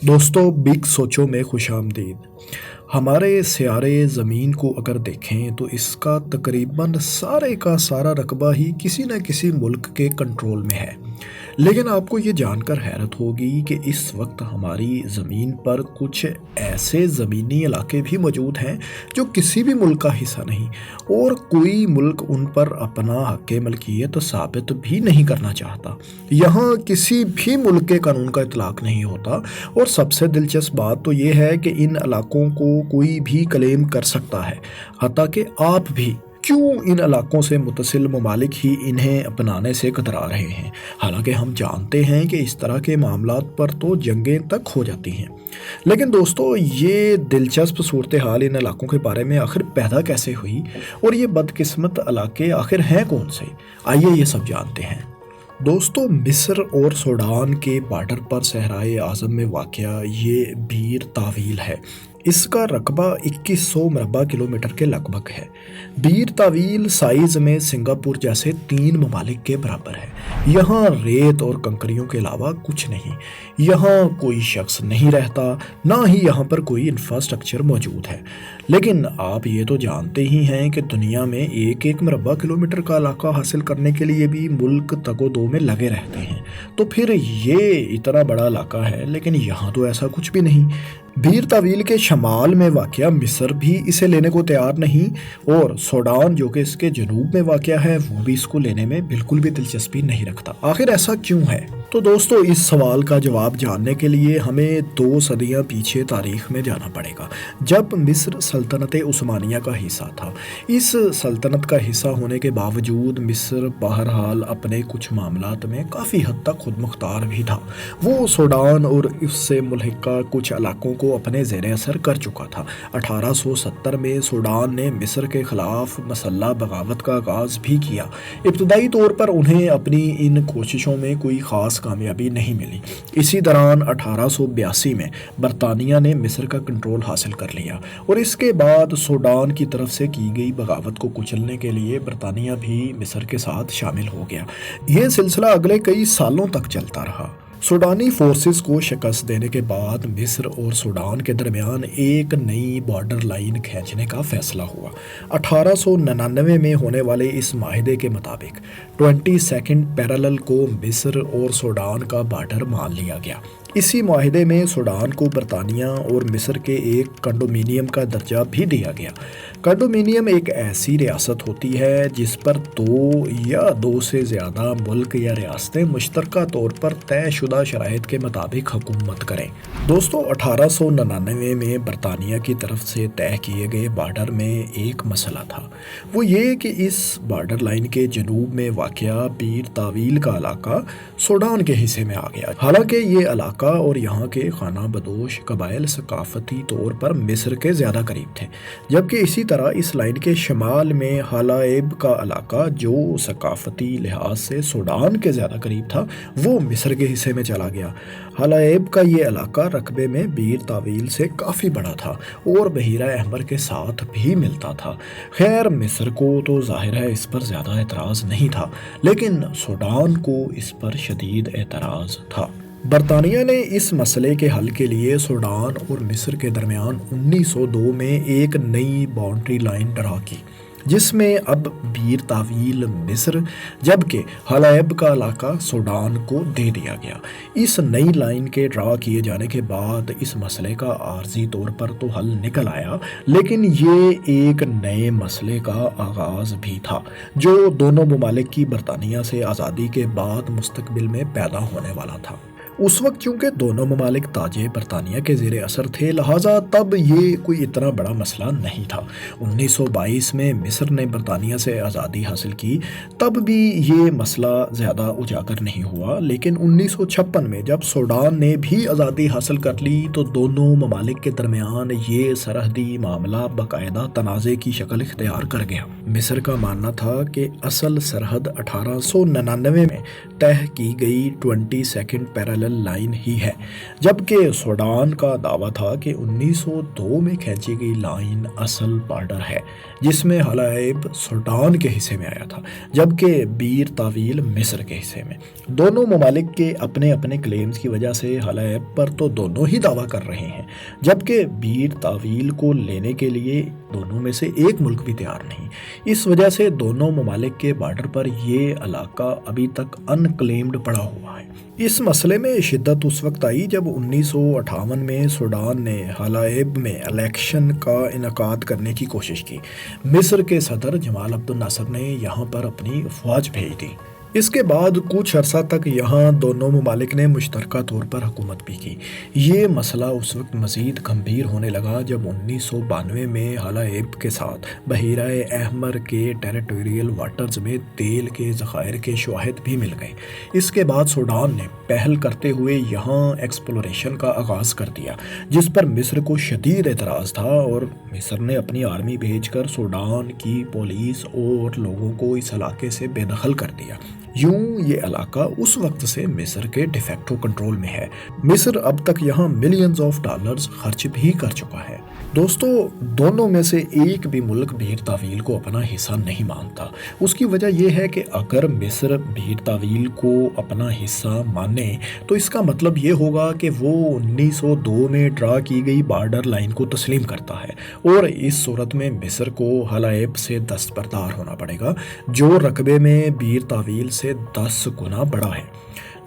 دوستو بگ سوچو میں خوش آمدید۔ ہمارے سیارے زمین کو اگر دیکھیں تو اس کا تقریباً سارے کا سارا رقبہ ہی کسی نہ کسی ملک کے کنٹرول میں ہے، لیکن آپ کو یہ جان کر حیرت ہوگی کہ اس وقت ہماری زمین پر کچھ ایسے زمینی علاقے بھی موجود ہیں جو کسی بھی ملک کا حصہ نہیں، اور کوئی ملک ان پر اپنا حق ملکیت ثابت بھی نہیں کرنا چاہتا۔ یہاں کسی بھی ملک کے قانون کا اطلاق نہیں ہوتا، اور سب سے دلچسپ بات تو یہ ہے کہ ان علاقوں کو کوئی بھی کلیم کر سکتا ہے، حتیٰ کہ آپ بھی۔ کیوں ان علاقوں سے متصل ممالک ہی انہیں اپنانے سے کترا رہے ہیں، حالانکہ ہم جانتے ہیں کہ اس طرح کے معاملات پر تو جنگیں تک ہو جاتی ہیں۔ لیکن دوستو، یہ دلچسپ صورتحال ان علاقوں کے بارے میں آخر پیدا کیسے ہوئی، اور یہ بدقسمت علاقے آخر ہیں کون سے؟ آئیے یہ سب جانتے ہیں۔ دوستو، مصر اور سوڈان کے بارڈر پر صحرائے اعظم میں واقع یہ بیر طویل ہے۔ اس کا رقبہ 2100 مربع کلومیٹر کے لگ بھگ ہے۔ بیر طویل سائز میں سنگاپور جیسے 3 ممالک کے برابر ہے۔ یہاں ریت اور کنکریوں کے علاوہ کچھ نہیں۔ یہاں کوئی شخص نہیں رہتا، نہ ہی یہاں پر کوئی انفراسٹرکچر موجود ہے۔ لیکن آپ یہ تو جانتے ہی ہیں کہ دنیا میں ایک مربع کلومیٹر کا علاقہ حاصل کرنے کے لیے بھی ملک تگ و دو میں لگے رہتے ہیں، تو پھر یہ اتنا بڑا علاقہ ہے، لیکن یہاں تو ایسا کچھ بھی نہیں۔ بیر طویل کے شمال میں واقع مصر بھی اسے لینے کو تیار نہیں، اور سوڈان جو کہ اس کے جنوب میں واقع ہے وہ بھی اس کو لینے میں بالکل بھی دلچسپی نہیں رکھتا۔ آخر ایسا کیوں ہے؟ تو دوستو، اس سوال کا جواب جاننے کے لیے ہمیں 2 صدیاں پیچھے تاریخ میں جانا پڑے گا، جب مصر سلطنت عثمانیہ کا حصہ تھا۔ اس سلطنت کا حصہ ہونے کے باوجود مصر بہرحال اپنے کچھ معاملات میں کافی حد تک خود مختار بھی تھا۔ وہ سوڈان اور اس سے ملحقہ کچھ علاقوں کو اپنے زیر اثر کر چکا تھا۔ 1870 میں سوڈان نے مصر کے خلاف مسلح بغاوت کا آغاز بھی کیا۔ ابتدائی طور پر انہیں اپنی ان کوششوں میں کوئی خاص کامیابی نہیں ملی۔ اسی دوران 1882 میں برطانیہ نے مصر کا کنٹرول حاصل کر لیا، اور اس کے بعد سوڈان کی طرف سے کی گئی بغاوت کو کچلنے کے لیے برطانیہ بھی مصر کے ساتھ شامل ہو گیا۔ یہ سلسلہ اگلے کئی سالوں تک چلتا رہا۔ سوڈانی فورسز کو شکست دینے کے بعد مصر اور سوڈان کے درمیان ایک نئی بارڈر لائن کھینچنے کا فیصلہ ہوا۔ 1899 میں ہونے والے اس معاہدے کے مطابق 22 پیرالل کو مصر اور سوڈان کا بارڈر مان لیا گیا۔ اسی معاہدے میں سوڈان کو برطانیہ اور مصر کے ایک کنڈومینیم کا درجہ بھی دیا گیا۔ کنڈومینیم ایک ایسی ریاست ہوتی ہے جس پر 2 یا 2 سے زیادہ ملک یا ریاستیں مشترکہ طور پر طے شدہ شرائط کے مطابق حکومت کریں۔ دوستو، 1899 میں برطانیہ کی طرف سے طے کیے گئے بارڈر میں ایک مسئلہ تھا، وہ یہ کہ اس بارڈر لائن کے جنوب میں واقع بیر طویل کا علاقہ سوڈان کے حصے میں آ گیا۔ حالانکہ یہ علاقہ اور یہاں کے خانہ بدوش قبائل ثقافتی طور پر مصر کے زیادہ قریب تھے، جبکہ اسی طرح اس لائن کے شمال میں حلائب کا علاقہ جو ثقافتی لحاظ سے سوڈان کے زیادہ قریب تھا وہ مصر کے حصے میں چلا گیا۔ حلائب کا یہ علاقہ رقبے میں بیر طویل سے کافی بڑا تھا اور بحیرہ احمر کے ساتھ بھی ملتا تھا۔ خیر، مصر کو تو ظاہر ہے اس پر زیادہ اعتراض نہیں تھا، لیکن سوڈان کو اس پر شدید اعتراض تھا۔ برطانیہ نے اس مسئلے کے حل کے لیے سوڈان اور مصر کے درمیان 1902 میں ایک نئی باؤنڈری لائن ڈرا کی، جس میں اب بیر طویل مصر جبکہ حلائب کا علاقہ سوڈان کو دے دیا گیا۔ اس نئی لائن کے ڈرا کیے جانے کے بعد اس مسئلے کا عارضی طور پر تو حل نکل آیا، لیکن یہ ایک نئے مسئلے کا آغاز بھی تھا جو دونوں ممالک کی برطانیہ سے آزادی کے بعد مستقبل میں پیدا ہونے والا تھا۔ اس وقت چونکہ دونوں ممالک تاج برطانیہ کے زیر اثر تھے، لہٰذا تب یہ کوئی اتنا بڑا مسئلہ نہیں تھا۔ 1922 میں مصر نے برطانیہ سے آزادی حاصل کی، تب بھی یہ مسئلہ زیادہ اجاگر نہیں ہوا، لیکن 1956 میں جب سوڈان نے بھی آزادی حاصل کر لی تو دونوں ممالک کے درمیان یہ سرحدی معاملہ باقاعدہ تنازع کی شکل اختیار کر گیا۔ مصر کا ماننا تھا کہ اصل سرحد 1899 میں طے کی گئی 22 پیرالل لائن ہی ہے، جبکہ سوڈان کا دعویٰ تھا کہ 1902 میں کھینچی گئی لائن اصل بارڈر ہے۔ جس میں حلائب سوڈان کے حصے میں آیا تھا جبکہ بیر طویل مصر کے حصے میں۔ دونوں ممالک کے اپنے اپنے کلیمز کی وجہ سے حلائب پر تو دونوں ہی دعویٰ کر رہے ہیں، جبکہ بیر طویل کو لینے کے لیے دونوں میں سے ایک ملک بھی تیار نہیں۔ اس وجہ سے دونوں ممالک کے بارڈر پر یہ علاقہ ابھی تک ان کلیمڈ پڑا ہوا ہے۔ اس مسئلے میں شدت اس وقت آئی جب 1958 میں سوڈان نے حلائب میں الیکشن کا انعقاد کرنے کی کوشش کی۔ مصر کے صدر جمال عبد الناصر نے یہاں پر اپنی افواج بھیج دی۔ اس کے بعد کچھ عرصہ تک یہاں دونوں ممالک نے مشترکہ طور پر حکومت بھی کی۔ یہ مسئلہ اس وقت مزید گمبھیر ہونے لگا جب 1992 میں حلائب کے ساتھ بحیرہ احمر کے ٹیریٹوریل واٹرز میں تیل کے ذخائر کے شواہد بھی مل گئے۔ اس کے بعد سوڈان نے پہل کرتے ہوئے یہاں ایکسپلوریشن کا آغاز کر دیا، جس پر مصر کو شدید اعتراض تھا اور مصر نے اپنی آرمی بھیج کر سوڈان کی پولیس اور لوگوں کو اس علاقے سے بے دخل کر دیا۔ یوں یہ علاقہ اس وقت سے مصر کے ڈیفیکٹو کنٹرول میں ہے۔ مصر اب تک یہاں ملینز آف ڈالرز خرچ بھی کر چکا ہے۔ دوستو، دونوں میں سے ایک بھی ملک بیر طویل کو اپنا حصہ نہیں مانتا۔ اس کی وجہ یہ ہے کہ اگر مصر بیر طویل کو اپنا حصہ مانے تو اس کا مطلب یہ ہوگا کہ وہ 1902 میں ڈرا کی گئی بارڈر لائن کو تسلیم کرتا ہے، اور اس صورت میں مصر کو حلائب سے دستبردار ہونا پڑے گا، جو رقبے میں بیر طویل سے 10 گنا بڑا ہے۔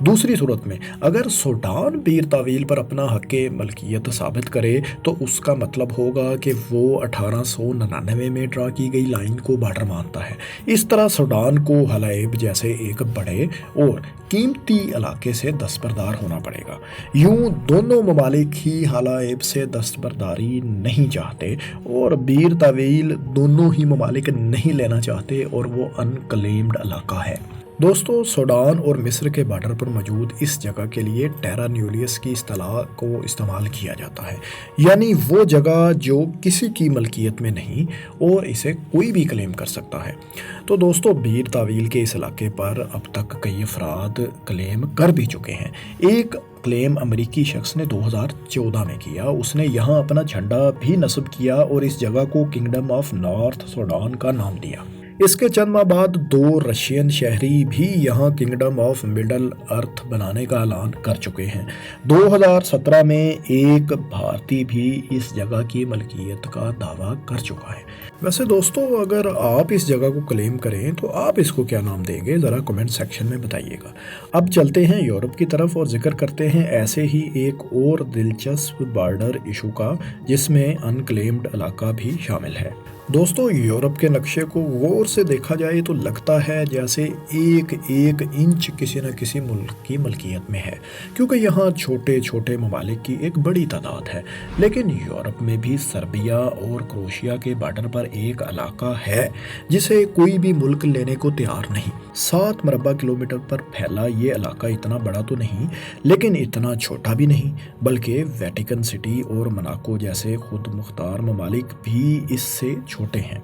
دوسری صورت میں اگر سوڈان بیر طویل پر اپنا حق ملکیت ثابت کرے تو اس کا مطلب ہوگا کہ وہ 1899 میں ڈرا کی گئی لائن کو بارڈر مانتا ہے۔ اس طرح سوڈان کو حلائب جیسے ایک بڑے اور قیمتی علاقے سے دستبردار ہونا پڑے گا۔ یوں دونوں ممالک ہی حلائب سے دستبرداری نہیں چاہتے اور بیر طویل دونوں ہی ممالک نہیں لینا چاہتے، اور وہ ان کلیمڈ علاقہ ہے۔ دوستو، سوڈان اور مصر کے بارڈر پر موجود اس جگہ کے لیے ٹیرا نیولیس کی اصطلاح کو استعمال کیا جاتا ہے، یعنی وہ جگہ جو کسی کی ملکیت میں نہیں اور اسے کوئی بھی کلیم کر سکتا ہے۔ تو دوستو، بیر طویل کے اس علاقے پر اب تک کئی افراد کلیم کر بھی چکے ہیں۔ ایک کلیم امریکی شخص نے 2014 میں کیا۔ اس نے یہاں اپنا جھنڈا بھی نصب کیا اور اس جگہ کو کنگڈم آف نارتھ سوڈان کا نام دیا۔ اس کے چند ماہ بعد 2 رشین شہری بھی یہاں کنگڈم آف مڈل ارتھ بنانے کا اعلان کر چکے ہیں۔ 2017 میں ایک بھارتی بھی اس جگہ کی ملکیت کا دعویٰ کر چکا ہے۔ ویسے دوستو، اگر آپ اس جگہ کو کلیم کریں تو آپ اس کو کیا نام دیں گے؟ ذرا کمنٹ سیکشن میں بتائیے گا۔ اب چلتے ہیں یورپ کی طرف اور ذکر کرتے ہیں ایسے ہی ایک اور دلچسپ بارڈر ایشو کا، جس میں انکلیمڈ علاقہ بھی شامل ہے۔ دوستو، یورپ کے نقشے کو غور سے دیکھا جائے تو لگتا ہے جیسے ایک ایک انچ کسی نہ کسی ملک کی ملکیت میں ہے، کیونکہ یہاں چھوٹے چھوٹے ممالک کی ایک بڑی تعداد ہے۔ لیکن یورپ میں بھی سربیا اور کروشیا کے بارڈر پر ایک علاقہ ہے جسے کوئی بھی ملک لینے کو تیار نہیں۔ 7 مربع کلومیٹر پر پھیلا یہ علاقہ اتنا بڑا تو نہیں، لیکن اتنا چھوٹا بھی نہیں، بلکہ ویٹیکن سٹی اور مناکو جیسے خود مختار ممالک بھی اس سے چھوٹے ہیں۔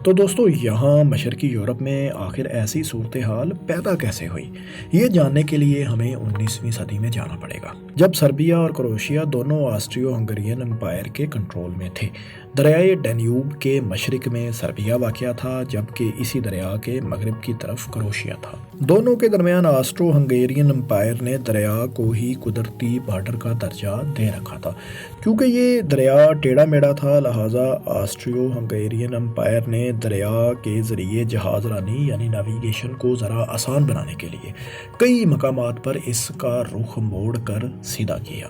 تو دوستو، یہاں مشرقی یورپ میں آخر ایسی صورتحال پیدا کیسے ہوئی؟ یہ جاننے کے لیے ہمیں 19ویں صدی میں جانا پڑے گا، جب سربیا اور کروشیا دونوں آسٹریو ہنگرین امپائر کے کنٹرول میں تھے۔ دریائے ڈینیوب کے مشرق میں سربیا واقع تھا، جبکہ اسی دریا کے مغرب کی طرف کروشیا تھا۔ دونوں کے درمیان آسٹرو ہنگیرین امپائر نے دریا کو ہی قدرتی بارڈر کا درجہ دے رکھا تھا۔ کیونکہ یہ دریا ٹیڑھا میڑھا تھا، لہٰذا آسٹریو ہنگیرین امپائر نے دریا کے ذریعے جہاز رانی یعنی نیویگیشن کو ذرا آسان بنانے کے لیے کئی مقامات پر اس کا رخ موڑ کر سیدھا کیا۔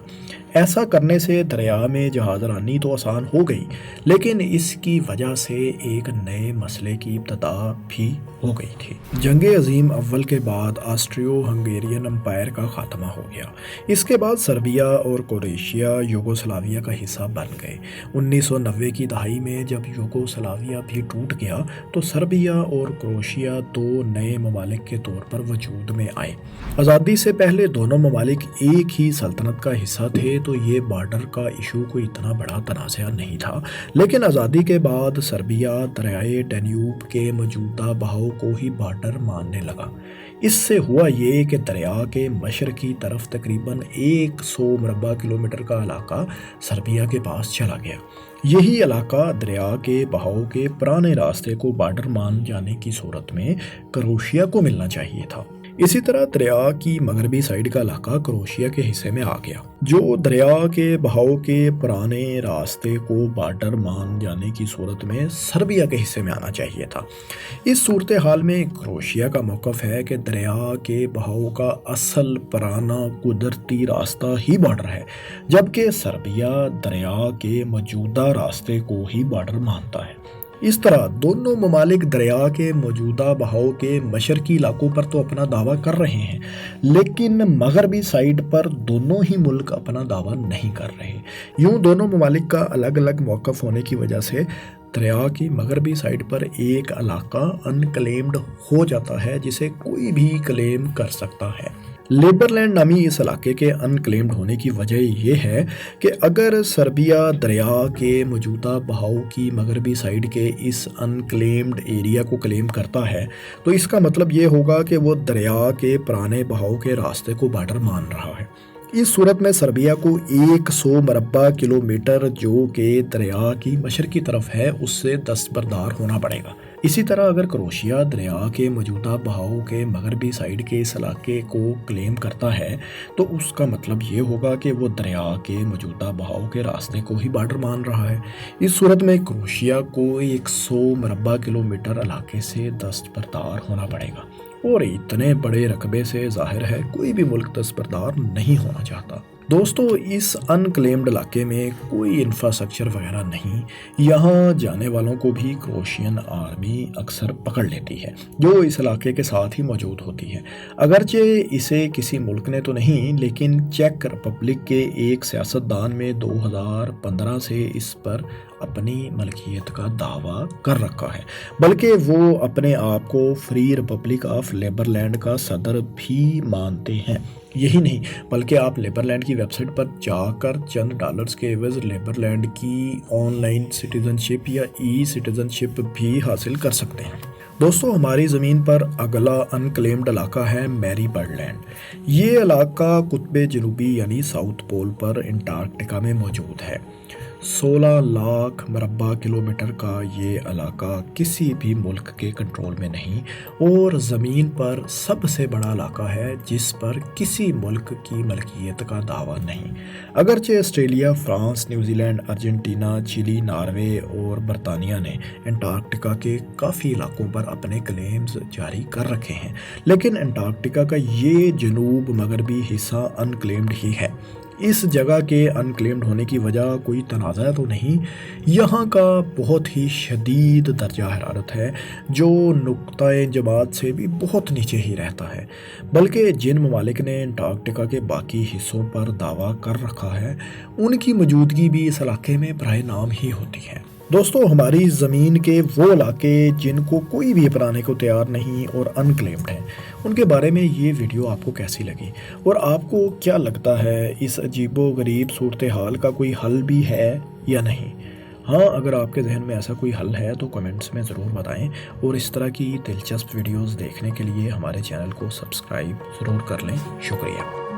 ایسا کرنے سے دریا میں جہاز رانی تو آسان ہو گئی، لیکن اس کی وجہ سے ایک نئے مسئلے کی ابتدا بھی ہو گئی تھی۔ جنگ عظیم اول کے بعد آسٹریو ہنگیرین امپائر کا خاتمہ ہو گیا۔ اس کے بعد سربیا اور کروشیا یوگوسلاویا کا حصہ بن گئے۔ 1990 کی دہائی میں جب یوگوسلاویا بھی ٹوٹ گیا تو سربیا اور کروشیا 2 نئے ممالک کے طور پر وجود میں آئے۔ آزادی سے پہلے دونوں ممالک ایک ہی سلطنت کا حصہ تھے، تو یہ بارڈر کا ایشو کوئی اتنا بڑا تنازع نہیں تھا۔ لیکن آزادی کے بعد سربیا دریائے ڈینیوب کے موجودہ بہاؤ کو ہی بارڈر ماننے لگا۔ اس سے ہوا یہ کہ دریا کے مشرقی طرف تقریباً 100 مربع کلومیٹر کا علاقہ سربیا کے پاس چلا گیا۔ یہی علاقہ دریا کے بہاؤ کے پرانے راستے کو بارڈر مان جانے کی صورت میں کروشیا کو ملنا چاہیے تھا۔ اسی طرح دریا کی مغربی سائیڈ کا علاقہ کروشیا کے حصے میں آ گیا، جو دریا کے بہاؤ کے پرانے راستے کو بارڈر مان جانے کی صورت میں سربیا کے حصے میں آنا چاہیے تھا۔ اس صورتحال میں کروشیا کا موقف ہے کہ دریا کے بہاؤ کا اصل پرانا قدرتی راستہ ہی بارڈر ہے، جبکہ سربیا دریا کے موجودہ راستے کو ہی بارڈر مانتا ہے۔ اس طرح دونوں ممالک دریا کے موجودہ بہاؤ کے مشرقی علاقوں پر تو اپنا دعویٰ کر رہے ہیں، لیکن مغربی سائیڈ پر دونوں ہی ملک اپنا دعویٰ نہیں کر رہے۔ یوں دونوں ممالک کا الگ الگ موقف ہونے کی وجہ سے دریا کی مغربی سائیڈ پر ایک علاقہ انکلیمڈ ہو جاتا ہے جسے کوئی بھی کلیم کر سکتا ہے۔ لیبرلینڈ نامی اس علاقے کے انکلیمڈ ہونے کی وجہ یہ ہے کہ اگر سربیا دریا کے موجودہ بہاؤ کی مغربی سائیڈ کے اس انکلیمڈ ایریا کو کلیم کرتا ہے تو اس کا مطلب یہ ہوگا کہ وہ دریا کے پرانے بہاؤ کے راستے کو بارڈر مان رہا ہے۔ اس صورت میں سربیا کو 100 مربع کلومیٹر جو کہ دریا کی مشرقی طرف ہے اس سے دستبردار ہونا پڑے گا۔ اسی طرح اگر کروشیا دریا کے موجودہ بہاؤ کے مغربی سائیڈ کے اس علاقے کو کلیم کرتا ہے تو اس کا مطلب یہ ہوگا کہ وہ دریا کے موجودہ بہاؤ کے راستے کو ہی بارڈر مان رہا ہے۔ اس صورت میں کروشیا کو 100 مربع کلومیٹر علاقے سے دستبردار ہونا پڑے گا، اور اتنے بڑے رقبے سے ظاہر ہے کوئی بھی ملک دستبردار نہیں ہونا چاہتا۔ دوستو، اس انکلیمڈ علاقے میں کوئی انفراسٹرکچر وغیرہ نہیں، یہاں جانے والوں کو بھی کروشین آرمی اکثر پکڑ لیتی ہے جو اس علاقے کے ساتھ ہی موجود ہوتی ہے۔ اگرچہ اسے کسی ملک نے تو نہیں، لیکن چیک ریپبلک کے ایک سیاستدان میں 2015 سے اس پر اپنی ملکیت کا دعویٰ کر رکھا ہے، بلکہ وہ اپنے آپ کو فری ریپبلک آف لیبرلینڈ کا صدر بھی مانتے ہیں۔ یہی نہیں بلکہ آپ لیبرلینڈ کی ویب سائٹ پر جا کر چند ڈالرز کے عوض لیبرلینڈ کی آن لائن سٹیزن شپ یا ای سٹیزن شپ بھی حاصل کر سکتے ہیں۔ دوستو، ہماری زمین پر اگلا انکلیمڈ علاقہ ہے میری برڈ لینڈ۔ یہ علاقہ قطب جنوبی یعنی ساؤتھ پول پر انٹارکٹیکا میں موجود ہے۔ 16 لاکھ مربع کلومیٹر کا یہ علاقہ کسی بھی ملک کے کنٹرول میں نہیں، اور زمین پر سب سے بڑا علاقہ ہے جس پر کسی ملک کی ملکیت کا دعویٰ نہیں۔ اگرچہ Australia, France, New Zealand, Argentina, چلی، ناروے اور برطانیہ نے انٹارکٹیکا کے کافی علاقوں پر اپنے کلیمز جاری کر رکھے ہیں، لیکن انٹارکٹیکا کا یہ جنوب مغربی حصہ انکلیمڈ ہی ہے۔ اس جگہ کے انکلیمڈ ہونے کی وجہ کوئی تنازع تو نہیں، یہاں کا بہت ہی شدید درجہ حرارت ہے جو نقطۂ جماعت سے بھی بہت نیچے ہی رہتا ہے، بلکہ جن ممالک نے انٹارکٹیکا کے باقی حصوں پر دعویٰ کر رکھا ہے ان کی موجودگی بھی اس علاقے میں برائے نام ہی ہوتی ہے۔ دوستو، ہماری زمین کے وہ علاقے جن کو کوئی بھی اپنانے کو تیار نہیں اور انکلیمڈ ہیں، ان کے بارے میں یہ ویڈیو آپ کو کیسی لگی، اور آپ کو کیا لگتا ہے اس عجیب و غریب صورتحال کا کوئی حل بھی ہے یا نہیں؟ ہاں، اگر آپ کے ذہن میں ایسا کوئی حل ہے تو کمنٹس میں ضرور بتائیں، اور اس طرح کی دلچسپ ویڈیوز دیکھنے کے لیے ہمارے چینل کو سبسکرائب ضرور کر لیں۔ شکریہ۔